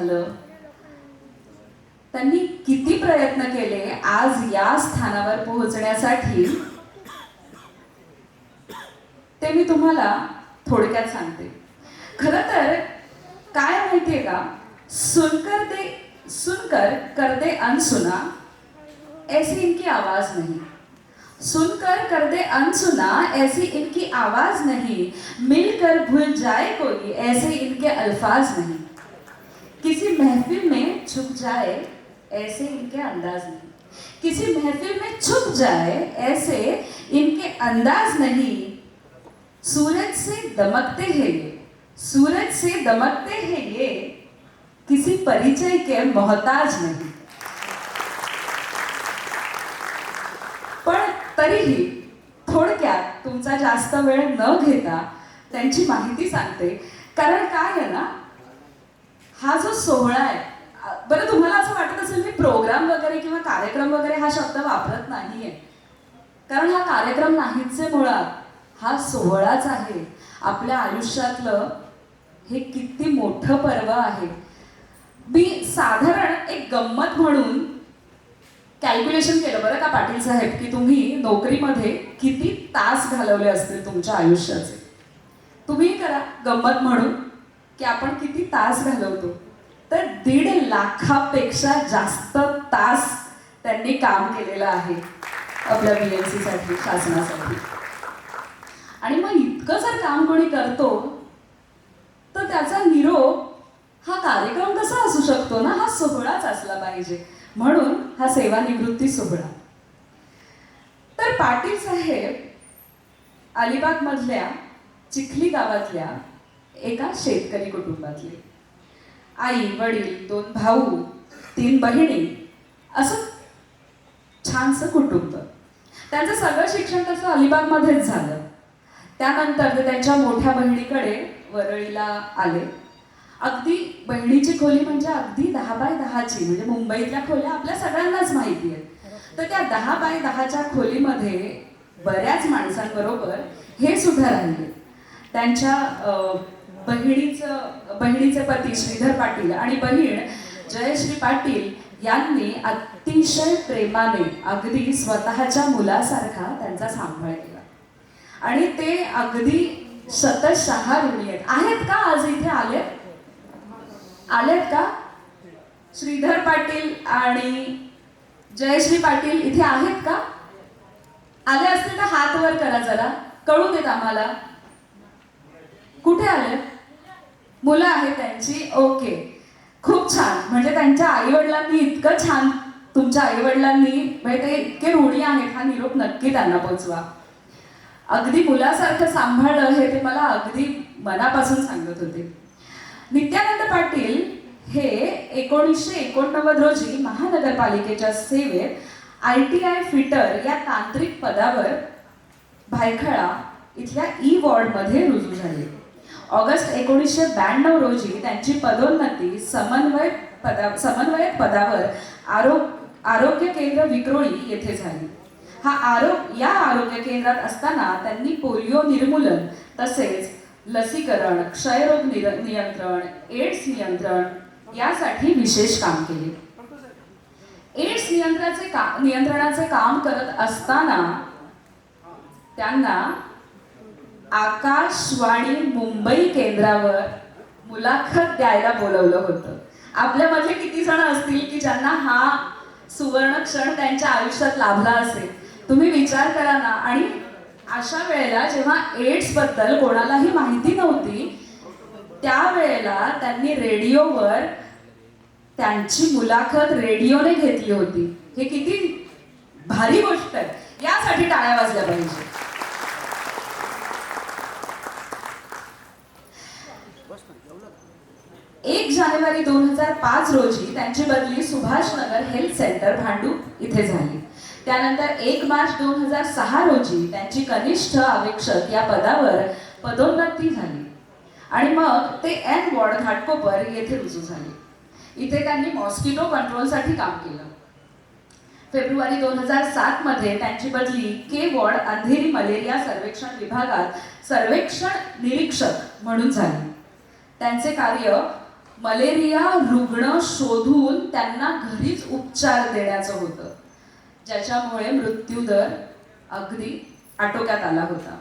झालं, त्यांनी किती प्रयत्न केले आज या स्थानावर पोहोचण्यासाठी, ते मी तुम्हाला थोडक्यात सांगते. खरं तर काय माहितीये का, सुनकर कर दे अनसुना, ऐसी इनकी आवाज नहीं. सुनकर कर दे अनसुना, ऐसी इनकी आवाज नहीं. मिलकर भूल जाए कोई, ऐसे इनके अल्फाज नहीं. किसी महफिल में छुप जाए, ऐसे इनके अंदाज नहीं. किसी महफिल में छुप जाए, ऐसे इनके अंदाज नहीं. सूरज से दमकते हैं ये, सूरज से दमकते हैं ये, किसी परिचय के मोहताज नहीं. पण तरीही थोडक्यात तुमचा जास्त वेळ न घेता त्यांची माहिती सांगते. कारण काय आहे ना, हा जो सोहळा आहे, बरं तुम्हाला असं वाटत असेल मी प्रोग्राम वगैरे किंवा कार्यक्रम वगैरे हा शब्द वापरत नाहीये, कारण हा कार्यक्रम नाहीच आहे, मुळात हा सोहळाच आहे. आपल्या आयुष्यातलं हे किती मोठं पर्व आहे. मी साधारण एक गंमत म्हणून कॅल्क्युलेशन केलं बरं का पाटील साहेब, की तुम्ही नोकरीमध्ये किती तास घालवले असतील तुमच्या आयुष्याचे. तुम्ही करा गंमत म्हणून की आपण किती तास घालवतो, तर 1.5 लाखापेक्षा जास्त तास त्यांनी काम केलेलं आहे आपल्या BMC साठी, शासनासाठी. आणि मग इतकं जर काम कोणी करतो तर त्याचा निरोप हा कार्यक्रम कसा असू शकतो ना, हा सोहळाच असला पाहिजे. म्हणून हा सेवानिवृत्ती सोहळा. तर पाटील साहेब अलिबाग मधल्या चिखली गावातल्या एका शेतकरी कुटुंबातले. आई वडील, 2 भाऊ, 3 बहिणी, असं छानसं कुटुंब. त्यांचं सगळं शिक्षण तसं अलिबागमध्येच झालं. त्यानंतर ते त्यांच्या मोठ्या बहिणीकडे वरळीला आले. अगदी बहिणीची खोली म्हणजे अगदी 10 बाय 10ची, म्हणजे मुंबईतल्या खोल्या आपल्या सगळ्यांनाच माहिती आहे. तर त्या 10 बाय 10च्या खोलीमध्ये बऱ्याच माणसांबरोबर हे सुद्धा राहिले. त्यांच्या बहिणीचे पती श्रीधर पाटील आणि बहीण जयश्री पाटील यांनी अतिशय प्रेमाने अगदी स्वतःच्या मुलासारखा त्यांचा सांभाळ केला. आणि ते अगदी शतशः ऋणी आहेत का आज इथे आलेत का? श्रीधर पाटील आणि जयश्री पाटील इथे आहेत का? आले असतील तर हात वर करा जरा, कळू देत आम्हाला. कुठे आले? मुलं आहेत त्यांची, ओके, खूप छान. म्हणजे त्यांच्या आई वडिलांनी इतकं छान, तुमच्या आई वडिलांनी म्हणजे ते इतके ऋणी आहेत, हा निरोप नक्की त्यांना पोचवा. अगदी मुलासारखं सांभाळलं हे ते मला अगदी मनापासून सांगत होते. नित्यानंद पाटील हे 1989 रोजी महानगरपालिकेच्या सेवेत ITI फिटर या तांत्रिक पदावर भायखळा इथल्या ई वॉर्डमध्ये रुजू झाले. ऑगस्ट 1992 रोजी त्यांची पदोन्नती समन्वयक पदावर आरोग्य केंद्र विक्रोळी येथे झाली. या आरोग्य केंद्रात असताना त्यांनी पोलिओ निर्मूलन तसेच लसीकरण, क्षयरोग नियंत्रण, एड्स नियंत्रण यासाठी विशेष काम केले. एड्स नियंत्रणाचे काम करत असताना त्यांना आकाशवाणी मुंबई केंद्रावर मुलाखत द्यायला बोलवलं होतं. आपल्यामध्ये किती जण असतील की ज्यांना हा सुवर्ण क्षण त्यांच्या आयुष्यात लाभला असेल? तुम्ही विचार करा ना. आणि अशा वेळेला जेव्हा एड्स बद्दल कोणालाही माहिती नव्हती, त्यावेळेला त्यांनी रेडिओवर त्यांची मुलाखत रेडिओने घेतली होती. हे किती भारी गोष्ट आहे, यासाठी टाळ्या वाजल्या पाहिजे. 1 जानेवारी 2005 रोजी त्यांची बदली सुभाषनगर हेल्थ सेंटर भांडूप इथे झाली. त्यानंतर 1 मार्च 2006 रोजी त्यांची कनिष्ठ अधीक्षक या पदावर पदोन्नती झाली आणि मग ते N वॉर्ड घाटकोपर येथे रुजू झाले. इथे त्यांनी मॉस्किटो कंट्रोलसाठी काम केलं. फेब्रुवारी 2007 मध्ये त्यांची बदली K वॉर्ड अंधेरी मलेरिया सर्वेक्षण विभागात सर्वेक्षण निरीक्षक म्हणून झाली. त्यांचे कार्य मलेरिया रुग्ण शोधून त्यांना घरीच उपचार देण्याचं होतं, ज्याच्यामुळे मृत्यूदर अगदी आटोक्यात आला होता.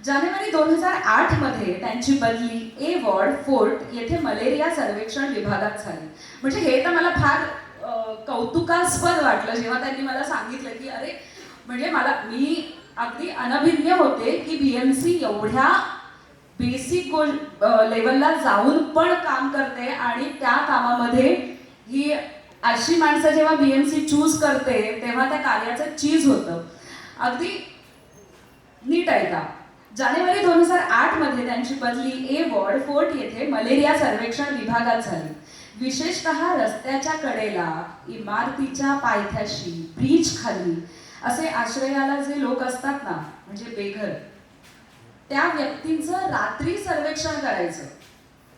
जानेवारी 2008 मध्ये त्यांची बदली ए वॉर्ड फोर्ट येथे मलेरिया सर्वेक्षण विभागात झाली. म्हणजे हे तर मला फार कौतुकास्पद वाटलं जेव्हा त्यांनी मला सांगितलं की अरे, म्हणजे मी अगदी अनभिज्ञ होते की बीएमसी एवढ्या बेसिक लेवलला जाऊन पण काम करते आणि त्या कामामध्ये ही अशी माणसं जेव्हा बीएमसी चूज करते तेव्हा त्या कार्याचं चीज होतं. अगदी नीट आहे का. जानेवारी 2008 मध्ये त्यांची बदली ए वॉर्ड फोर्ट येथे मलेरिया सर्वेक्षण विभागात झाली. विशेषतः रस्त्याच्या कडेला, इमारतीच्या पायथ्याशी, ब्रिज खाली असे आश्रयाला जे लोक असतात ना, म्हणजे बेघर, त्या व्यक्तींचं रात्री सर्वेक्षण करायचं.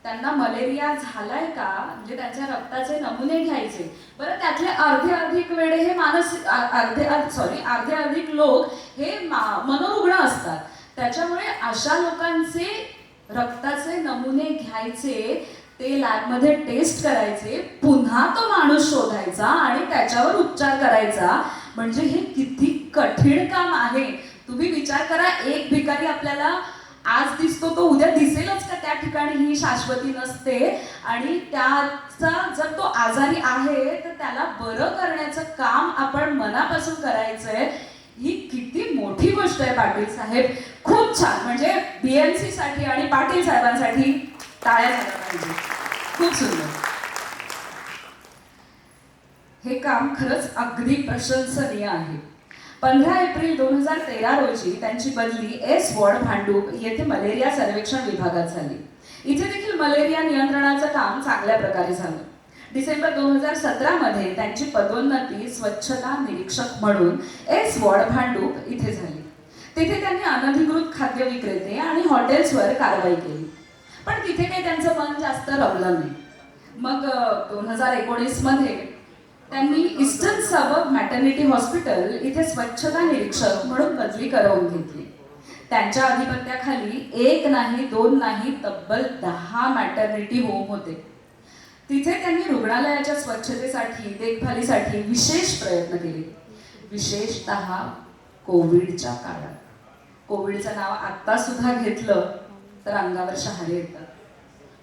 त्यांना मलेरिया झालाय का, म्हणजे त्यांच्या रक्ताचे नमुने घ्यायचे. बरं, त्यातले अर्धे अधिक वेळे हे अर्धे अधिक लोक हे मनोरुग्ण असतात. त्याच्यामुळे अशा लोकांचे रक्ताचे नमुने घ्यायचे, ते लॅबमध्ये टेस्ट करायचे, पुन्हा तो माणूस शोधायचा आणि त्याच्यावर उपचार करायचा. म्हणजे हे किती कठीण काम आहे. तुम्ही विचार करा, एक भिकारी आपल्याला आज दिसतो तो उद्या दिसेलच का त्या ठिकाणी, ही शाश्वती नसते. आणि त्याचा जर तो आजारी आहे तर त्याला बरं करण्याचं काम आपण मनापासून करायचंय. ही किती मोठी गोष्ट आहे पाटील साहेब. खूप छान. म्हणजे बीएमसी साठी आणि पाटील साहेबांसाठी टाळ्या झाल्या पाहिजे. खूप सुंदर. हे काम खरंच अगदी प्रशंसनीय आहे. 15 एप्रिल 2013 रोजी त्यांची बदली एस वॉर्ड भांडूप येथे मलेरिया सर्वेक्षण विभागात झाली. इथे देखील मलेरिया नियंत्रणाचं काम चांगल्या प्रकारे झालं. डिसेंबर 2017 मध्ये त्यांची पदोन्नती स्वच्छता निरीक्षक म्हणून एस वॉर्ड भांडूप इथे झाली. तिथे त्यांनी अनधिकृत खाद्य विक्रेते आणि हॉटेल्सवर कारवाई केली. पण तिथे काही त्यांचं मन जास्त रमलं नाही. मग 2019 मध्ये त्यांनी ईस्टर्न सबअर्ब मॅटर्निटी हॉस्पिटल इथे स्वच्छता निरीक्षक म्हणून बदली करवून घेतली. त्यांच्या अधिपत्याखाली एक नाही, दोन नाही, तब्बल 10 मॅटर्निटी होम होते. तिथे त्यांनी रुग्णालयाच्या स्वच्छतेसाठी, देखभालीसाठी विशेष प्रयत्न केले. विशेषतः कोविडच्या काळात. कोविडचं नाव आत्ता सुद्धा घेतलं तर अंगावर शहारे येतात.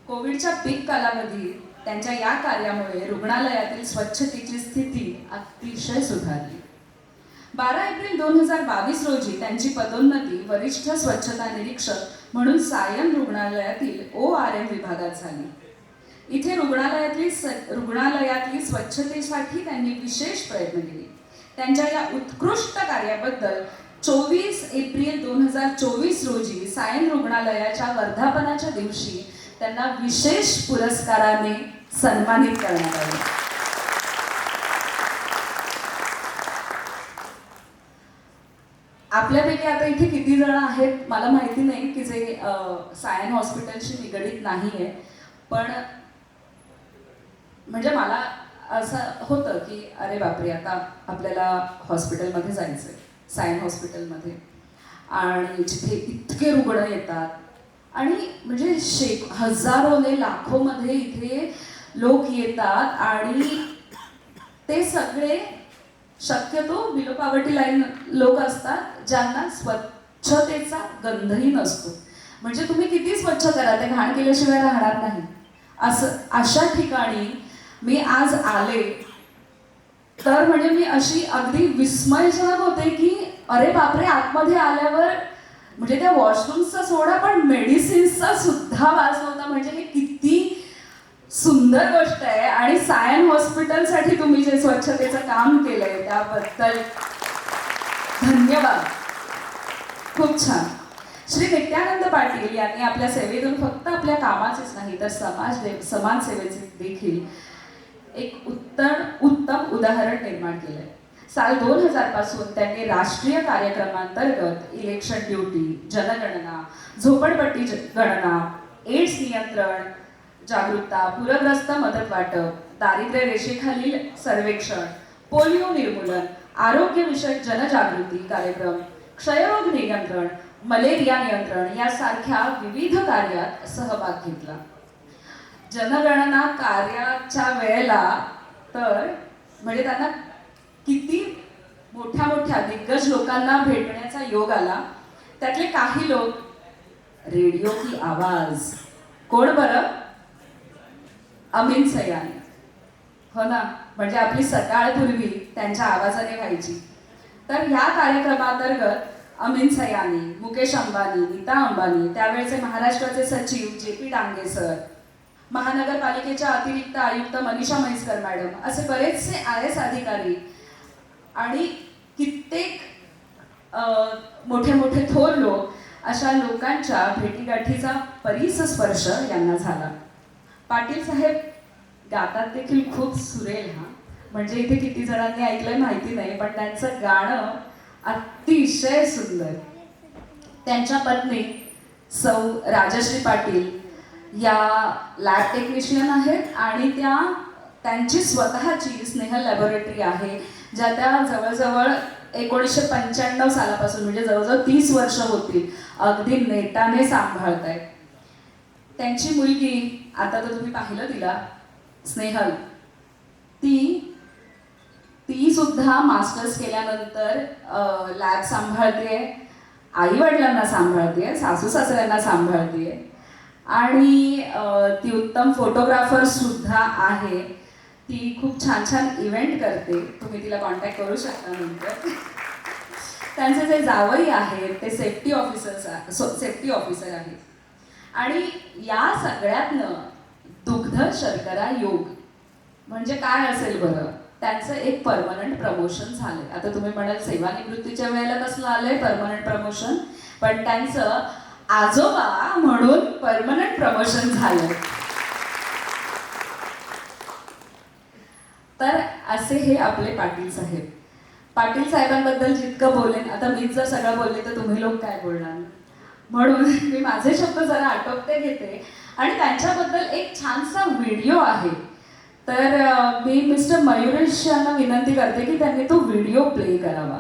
कोविडच्या पीक कालावधीत त्यांच्या या कार्यामुळे रुग्णालयातील स्वच्छतेची स्थिती अतिशय सुधारली. 12 एप्रिल 2022 रोजी त्यांची पदोन्नती वरिष्ठ स्वच्छता निरीक्षक म्हणून सायन रुग्णालयातील ORM विभागात झाली. इथे रुग्णालयातली स्वच्छतेसाठी त्यांनी विशेष प्रयत्न केले. त्यांच्या या उत्कृष्ट कार्याबद्दल 24 एप्रिल 2024 रोजी सायन रुग्णालयाच्या वर्धापनाच्या दिवशी त्यांना विशेष पुरस्काराने सन्मानित करण्यात आले. आपल्यापैकी आता इथे किती जण आहेत मला माहिती नाही की जे सायन हॉस्पिटलशी निगडीत नाहीये. पण म्हणजे मला असं होतं की अरे बापरे, आता आपल्याला हॉस्पिटलमध्ये जायचंय, सायन हॉस्पिटलमध्ये, आणि जिथे इतके रुग्ण येतात आणि म्हणजे हजारोने लाखोमध्ये इथे लोक येतात आणि ते सगळे शक्यतो बिलो पॉवर्टी लाईन लोक असतात ज्यांना स्वच्छतेचा गंधही नसतो. म्हणजे तुम्ही किती स्वच्छ करा, ते घाण केल्याशिवाय राहणार नाही. अशा ठिकाणी मी आज आले तर म्हणजे मी अशी अगदी विस्मयजनक होते की अरे बापरे, आतमध्ये आल्यावर म्हणजे त्या वॉशरूमचा सोडा पण मेडिसिन्सचा सुद्धा वास होता. म्हणजे हे किती सुंदर गोष्ट आहे. आणि सायन हॉस्पिटलसाठी तुम्ही जे स्वच्छतेचं काम केलंय त्याबद्दल धन्यवाद. खूप छान. श्री नित्यानंद पाटील यांनी आपल्या सेवेतून फक्त आपल्या कामाचेच नाही तर समाजसेवेचे देखील एक उत्तम उदाहरण निर्माण केलंय. साल 2000 पासून त्यांनी राष्ट्रीय कार्यक्रमांतर्गत इलेक्शन ड्युटी, जनगणना, झोपडपट्टी गणना, एड्स नियंत्रण जागरूकता, पूरग्रस्त मदत वाटप, दारिद्र्य रेषेखालील सर्वेक्षण, पोलिओ निर्मूलन, आरोग्यविषयक जनजागृती कार्यक्रम, क्षयरोग नियंत्रण, मलेरिया नियंत्रण यासारख्या विविध कार्यात सहभाग घेतला. जनगणना कार्याच्या वेळेला तर म्हणजे त्यांना किती मोठ्या मोठ्या दिग्गज लोकांना भेटण्याचा योग आला. त्यातले काही लोक रेडिओ की आवाज, कोण बरं? अमीन सयानी. हो ना, म्हणजे आपली सकाळ पूर्वी त्यांच्या आवाजाने व्हायची. तर ह्या कार्यक्रमांतर्गत अमीन सयानी, मुकेश अंबानी, नीता अंबानी, त्यावेळेचे महाराष्ट्राचे सचिव जे.पी. डांगे सर, महानगरपालिकेच्या अतिरिक्त आयुक्त मनीषा म्हैसकर मॅडम, असे बरेचसे IAS अधिकारी आणि कित्येक मोठे मोठे थोर लोक, अशा लोकांच्या भेटीगाठीचा परिसस्पर्श यांना झाला. पाटील साहेब गातात देखील खूप सुरेल. हा म्हणजे इथे किती जणांनी ऐकलंय माहिती नाही, पण त्यांचं गाणं अतिशय सुंदर. त्यांच्या पत्नी सौ राजश्री पाटील या लॅब टेक्निशियन आहेत आणि त्यांची स्वतःची स्नेहल लॅबोरेटरी आहे, ज्या त्या जवळजवळ 1995 सालापासून म्हणजे जवळजवळ 30 वर्ष होतील अगदी नेटाने सांभाळत आहेत. त्यांची मुलगी, आता तर तुम्ही पाहिलं तिला, स्नेहल, ती सुद्धा मास्टर्स केल्यानंतर लॅब सांभाळते, आई वडिलांना सांभाळते, सासू सासऱ्यांना सांभाळते आणि ती उत्तम फोटोग्राफर सुद्धा आहे. ती खूप छान छान इव्हेंट करते, तुम्ही तिला कॉन्टॅक्ट करू शकता नंतर. त्यांचे जे जावई आहेत ते सेफ्टी ऑफिसर आहेत. आणि या सगळ्यातनं दुग्ध शर्करा योग म्हणजे काय असेल बरं? त्यांचं एक परमनंट प्रमोशन झालंय. आता तुम्ही म्हणाल सेवानिवृत्तीच्या वेळेला कसलं आलंय परमनंट प्रमोशन, पण त्यांचं आजोबा म्हणून परमनंट प्रमोशन झालंय. तर असे हे आपले पाटील साहेब. पाटील साहेबांबद्दल जितकं बोलेन, आता मीच जर सगळं बोलले तर तुम्ही लोक काय बोलणार, म्हणून मी माझे शब्द जरा आटोपते घेते. आणि त्यांच्याबद्दल एक छानसा व्हिडिओ आहे, तर मी मिस्टर मयुरेश यांना विनंती करते की त्यांनी तो व्हिडिओ प्ले करावा.